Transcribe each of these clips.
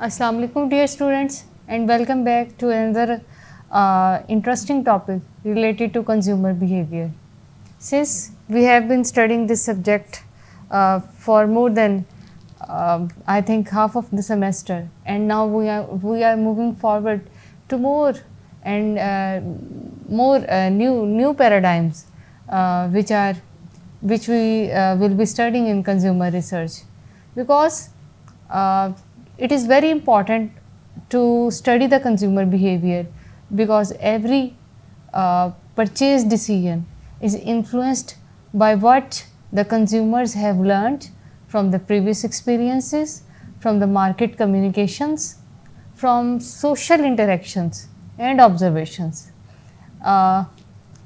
Assalamu alaikum dear students, and welcome back to another interesting topic related to consumer behavior. Since we have been studying this subject for more than I think half of the semester, and now we are moving forward to more and more new paradigms which we will be studying in consumer research, because uh, it is very important to study the consumer behavior, because every purchase decision is influenced by what the consumers have learned from the previous experiences, from the market communications, from social interactions and observations. Uh,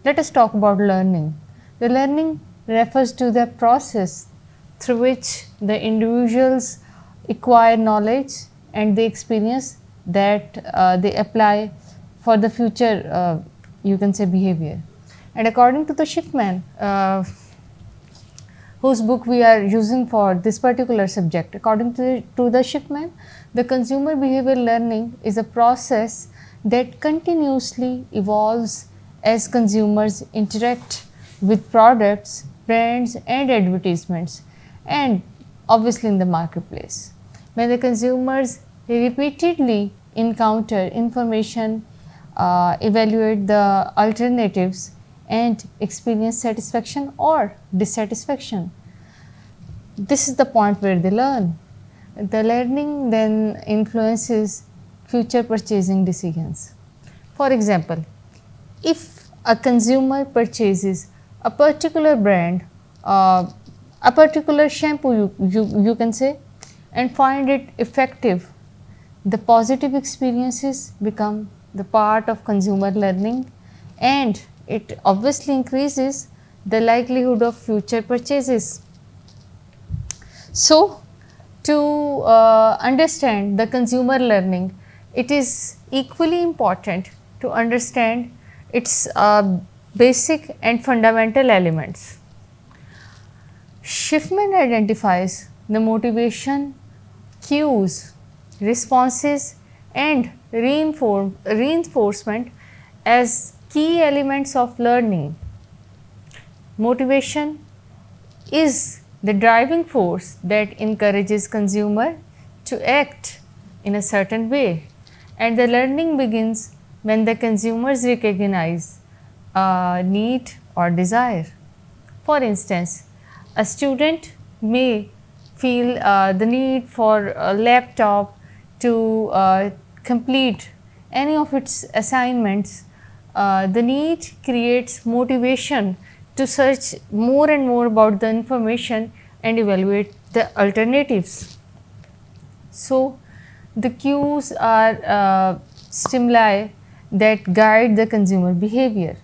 Let us talk about learning. The learning refers to the process through which the individuals acquire knowledge and the experience that they apply for the future, you can say, behavior. And according to the Schiffman, whose book we are using for this particular subject, according to the Schiffman, the consumer behavior learning is a process that continuously evolves as consumers interact with products, brands, and advertisements, and obviously in the marketplace. When the consumers repeatedly encounter information, evaluate the alternatives, and experience satisfaction or dissatisfaction, this is the point where they learn. The learning then influences future purchasing decisions. For example, if a consumer purchases a particular brand, a particular shampoo, you can say, and find it effective, the positive experiences become the part of consumer learning, and it obviously increases the likelihood of future purchases. So, to understand the consumer learning, it is equally important to understand its basic and fundamental elements. Schiffman identifies the motivation, cues, responses, and reinforcement as key elements of learning. Motivation is the driving force that encourages consumer to act in a certain way, and the learning begins when the consumers recognize a need or desire. For instance, a student may feel the need for a laptop to complete any of its assignments. The need creates motivation to search more and more about the information and evaluate the alternatives. So, the cues are stimuli that guide the consumer behavior,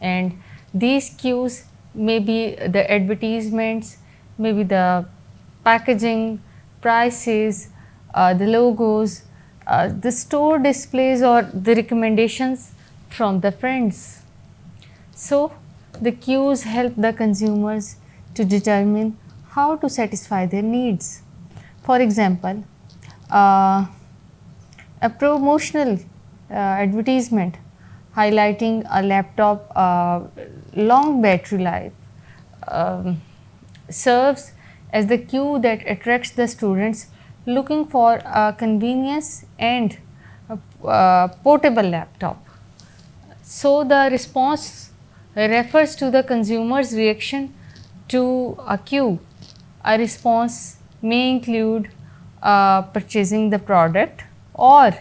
and these cues may be the advertisements, maybe the packaging, prices, the logos, the store displays, or the recommendations from the friends. So, the cues help the consumers to determine how to satisfy their needs. For example, a promotional advertisement highlighting a laptop long battery life serves as the cue that attracts the students looking for a convenience and a portable laptop. So, the response refers to the consumer's reaction to a cue. A response may include purchasing the product, or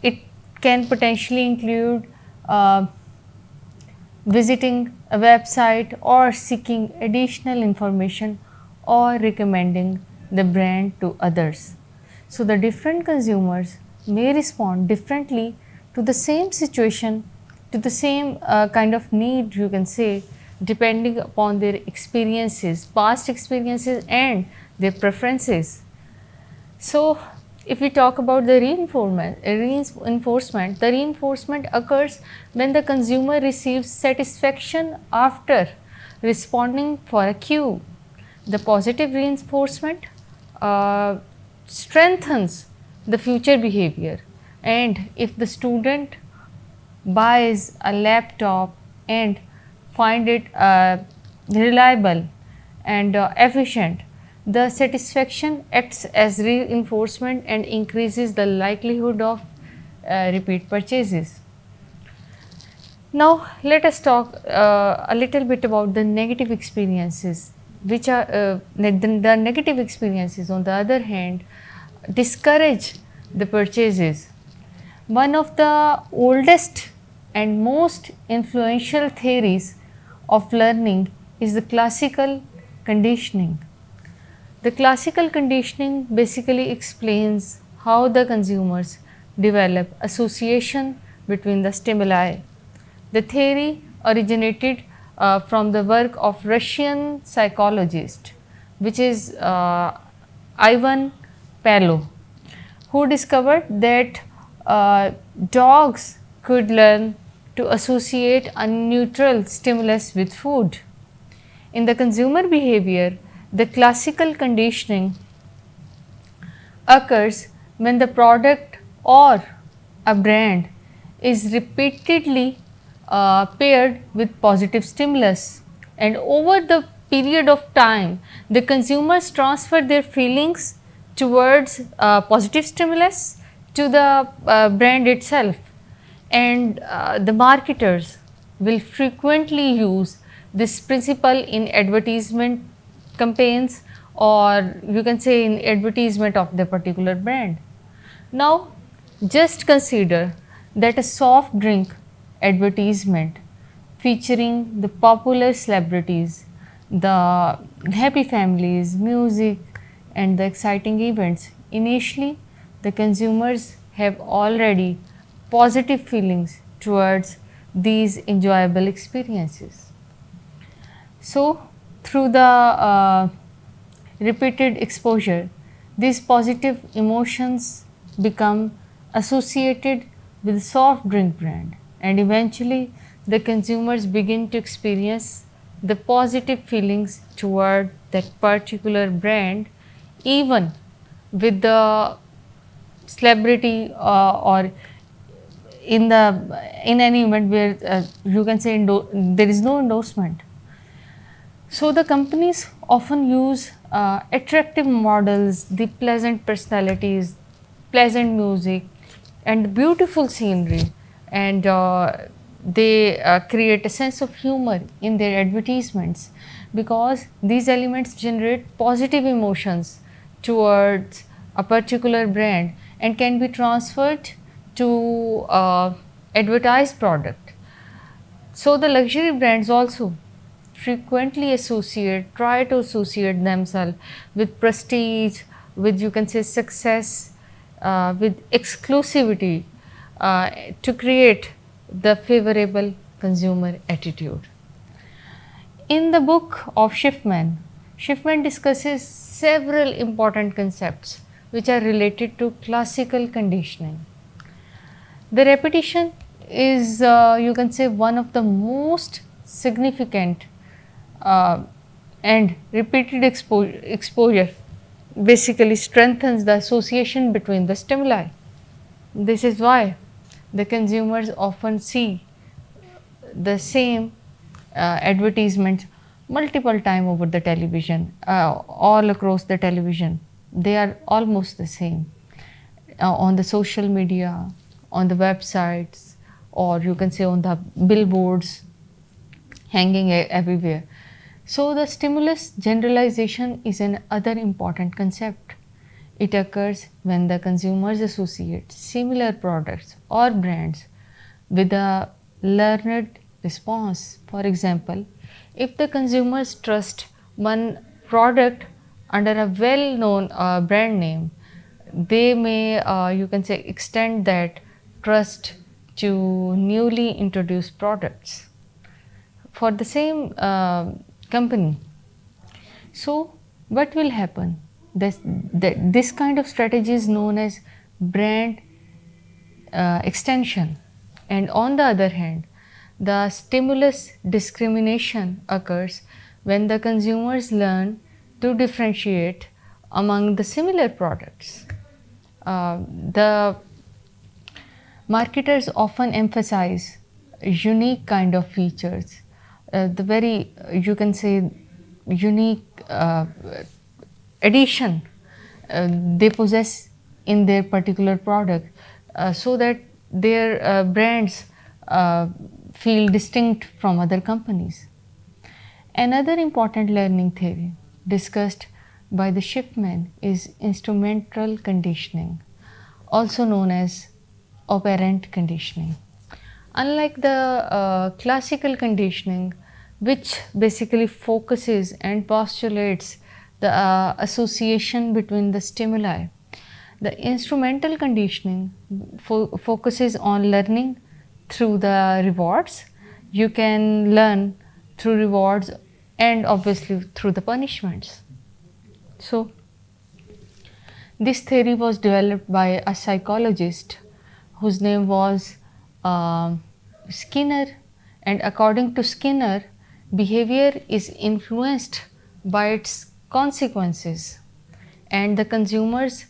it can potentially include visiting a website or seeking additional information or recommending the brand to others. So, the different consumers may respond differently to the same situation, to the same kind of need, you can say, depending upon their experiences, past experiences, and their preferences. So, if we talk about the reinforcement, the reinforcement occurs when the consumer receives satisfaction after responding for a cue. The positive reinforcement strengthens the future behavior. And if the student buys a laptop and find it reliable and efficient, the satisfaction acts as reinforcement and increases the likelihood of repeat purchases. Now, let us talk a little bit about the negative experiences, which are the negative experiences, on the other hand, discourage the purchases. One of the oldest and most influential theories of learning is the classical conditioning. The classical conditioning basically explains how the consumers develop association between the stimuli. The theory originated from the work of Russian psychologist, which is Ivan Pavlov, who discovered that dogs could learn to associate a neutral stimulus with food. In the consumer behavior, the classical conditioning occurs when the product or a brand is repeatedly paired with positive stimulus, and over the period of time the consumers transfer their feelings towards positive stimulus to the brand itself, and the marketers will frequently use this principle in advertisement campaigns, or you can say in advertisement of the particular brand. Now, just consider that a soft drink advertisement featuring the popular celebrities, the happy families, music, and the exciting events. Initially, the consumers have already positive feelings towards these enjoyable experiences. So, through the repeated exposure, these positive emotions become associated with soft drink brand, and eventually the consumers begin to experience the positive feelings toward that particular brand, even with the celebrity or in any event where you can say there is no endorsement. So, the companies often use attractive models, the pleasant personalities, pleasant music, and beautiful scenery, and they create a sense of humor in their advertisements, because these elements generate positive emotions towards a particular brand and can be transferred to advertised product. So, the luxury brands also frequently try to associate themselves with prestige, with you can say success, with exclusivity, to create the favorable consumer attitude. In the book of Schiffman, Schiffman discusses several important concepts which are related to classical conditioning. The repetition is you can say one of the most significant and repeated exposure basically strengthens the association between the stimuli. This is why the consumers often see the same advertisements multiple times over the television, all across the television. They are almost the same on the social media, on the websites, or you can say on the billboards hanging everywhere. So, the stimulus generalization is another important concept. It occurs when the consumers associate similar products or brands with a learned response. For example, if the consumers trust one product under a well known brand name, they may you can say extend that trust to newly introduced products for the same company. So, what will happen? This kind of strategy is known as brand extension, and on the other hand, the stimulus discrimination occurs when the consumers learn to differentiate among the similar products. The marketers often emphasize unique kind of features, the very, you can say, unique addition they possess in their particular product, so that their brands feel distinct from other companies. Another important learning theory discussed by the Schiffman is instrumental conditioning, also known as operant conditioning. Unlike the classical conditioning, which basically focuses and postulates the association between the stimuli, the instrumental conditioning focuses on learning through the rewards. You can learn through rewards and obviously through the punishments. So, this theory was developed by a psychologist whose name was Skinner, and according to Skinner, behavior is influenced by its consequences, and the consumers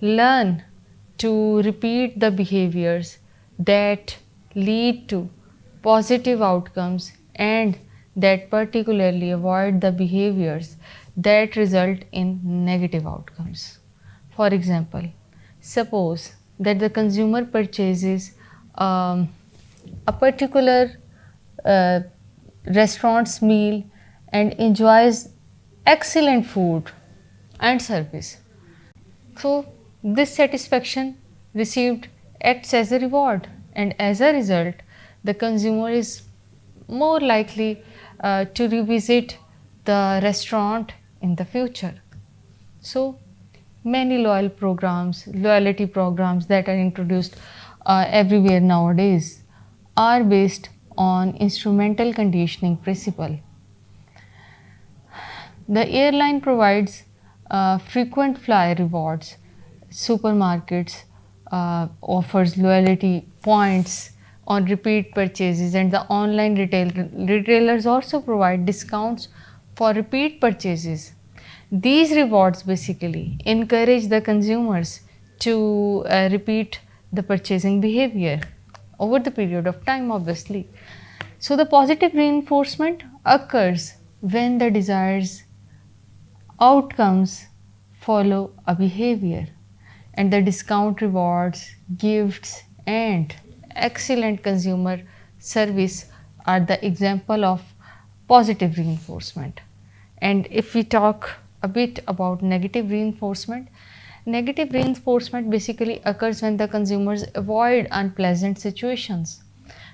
learn to repeat the behaviors that lead to positive outcomes and that particularly avoid the behaviors that result in negative outcomes. For example, suppose that the consumer purchases a particular uh, restaurant's meal and enjoys excellent food and service. So, this satisfaction received acts as a reward, and as a result, the consumer is more likely to revisit the restaurant in the future. So, many loyalty programs that are introduced everywhere nowadays are based on instrumental conditioning principle. The airline provides frequent flyer rewards. Supermarkets offers loyalty points on repeat purchases, and the online retailers also provide discounts for repeat purchases. These rewards basically encourage the consumers to repeat the purchasing behavior over the period of time, obviously. So, the positive reinforcement occurs when the desires outcomes follow a behavior, and the discount rewards, gifts, and excellent consumer service are the example of positive reinforcement. And if we talk a bit about negative reinforcement basically occurs when the consumers avoid unpleasant situations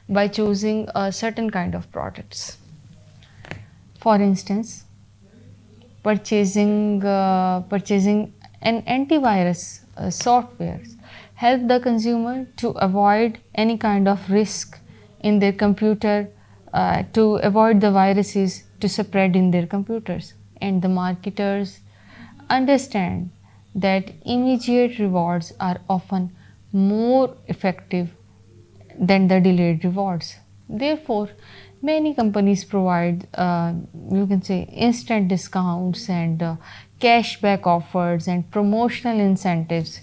by choosing a certain kind of products. For instance, purchasing an antivirus software help the consumer to avoid any kind of risk in their computer, to avoid the viruses to spread in their computers. And the marketers understand that immediate rewards are often more effective than the delayed rewards. Therefore, many companies provide, you can say, instant discounts and cashback offers and promotional incentives.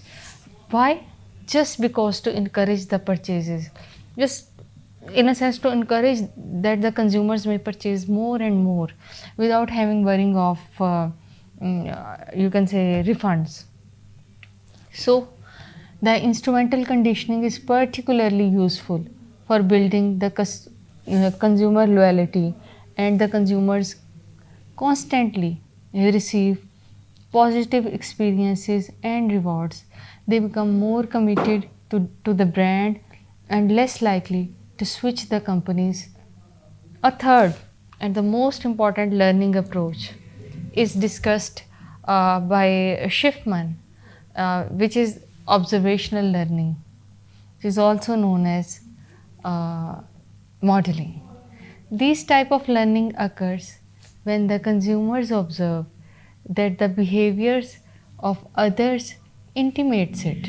Why? Just because to encourage the purchases, just in a sense to encourage that the consumers may purchase more and more without having worrying of, you can say, refunds. So, the instrumental conditioning is particularly useful for building the consumer loyalty, and the consumers constantly receive positive experiences and rewards. They become more committed to the brand and less likely to switch the companies. A third and the most important learning approach is discussed by Schiffman, which is observational learning. It is also known as modeling. This type of learning occurs when the consumers observe that the behaviors of others intimates it.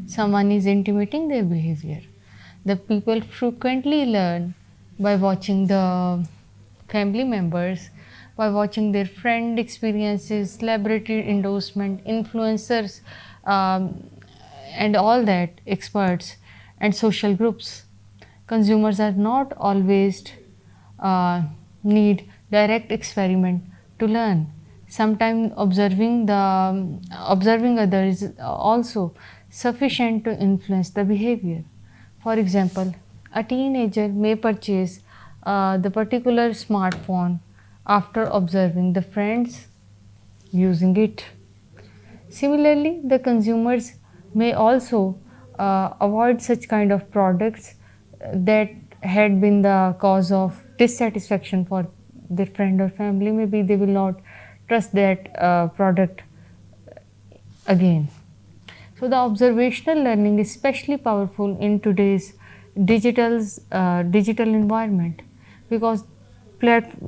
Someone is intimating their behavior. The people frequently learn by watching the family members, by watching their friend experiences, celebrity endorsement, influencers and all that experts and social groups. Consumers are not always need direct experiment to learn. Sometimes observing others is also sufficient to influence the behavior. For example, a teenager may purchase the particular smartphone after observing the friends using it. Similarly, the consumers may also avoid such kind of products that had been the cause of dissatisfaction for their friend or family. Maybe they will not trust that product again. So the observational learning is especially powerful in today's digital environment, because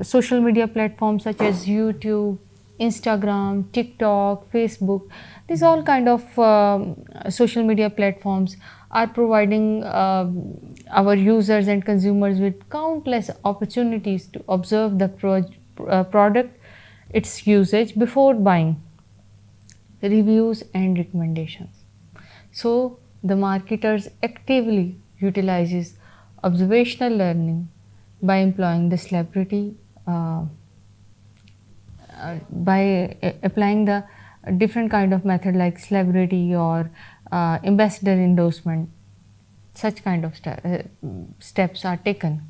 social media platforms such as YouTube, Instagram, TikTok, Facebook, these all kind of social media platforms are providing our users and consumers with countless opportunities to observe the product, its usage before buying, reviews and recommendations. So the marketers actively utilizes observational learning by employing the celebrity, by applying the different kind of method like celebrity or ambassador endorsement. Such kind of steps are taken.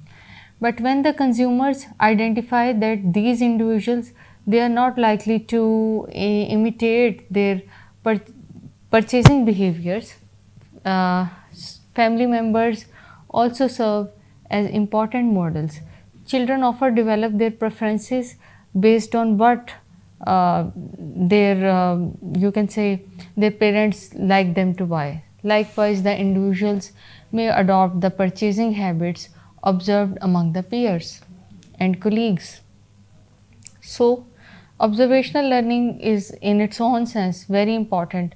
But when the consumers identify that these individuals, they are not likely to imitate their purchasing behaviors, family members also serve as important models. Children often develop their preferences based on what you can say their parents like them to buy. Likewise, the individuals may adopt the purchasing habits observed among the peers and colleagues. So, observational learning is in its own sense very important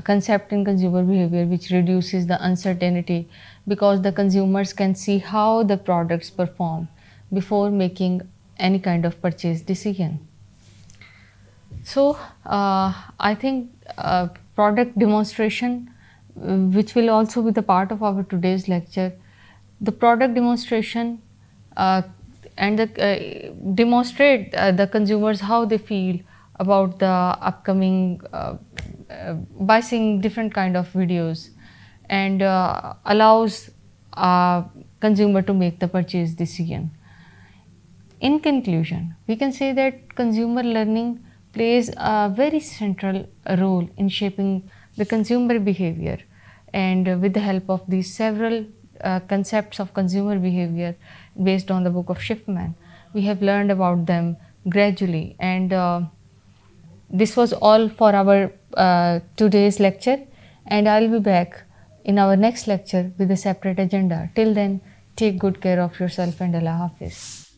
concept in consumer behavior, which reduces the uncertainty, because the consumers can see how the products perform before making any kind of purchase decision. So, I think product demonstration, which will also be the part of our today's lecture, the product demonstration and demonstrate the consumers how they feel about the upcoming by seeing different kind of videos, and allows consumer to make the purchase decision. In conclusion, we can say that consumer learning plays a very central role in shaping the consumer behavior, and with the help of these several concepts of consumer behavior based on the book of Schiffman, we have learned about them gradually, and this was all for our today's lecture, and I'll be back in our next lecture with a separate agenda. Till then, take good care of yourself and Allah Hafiz.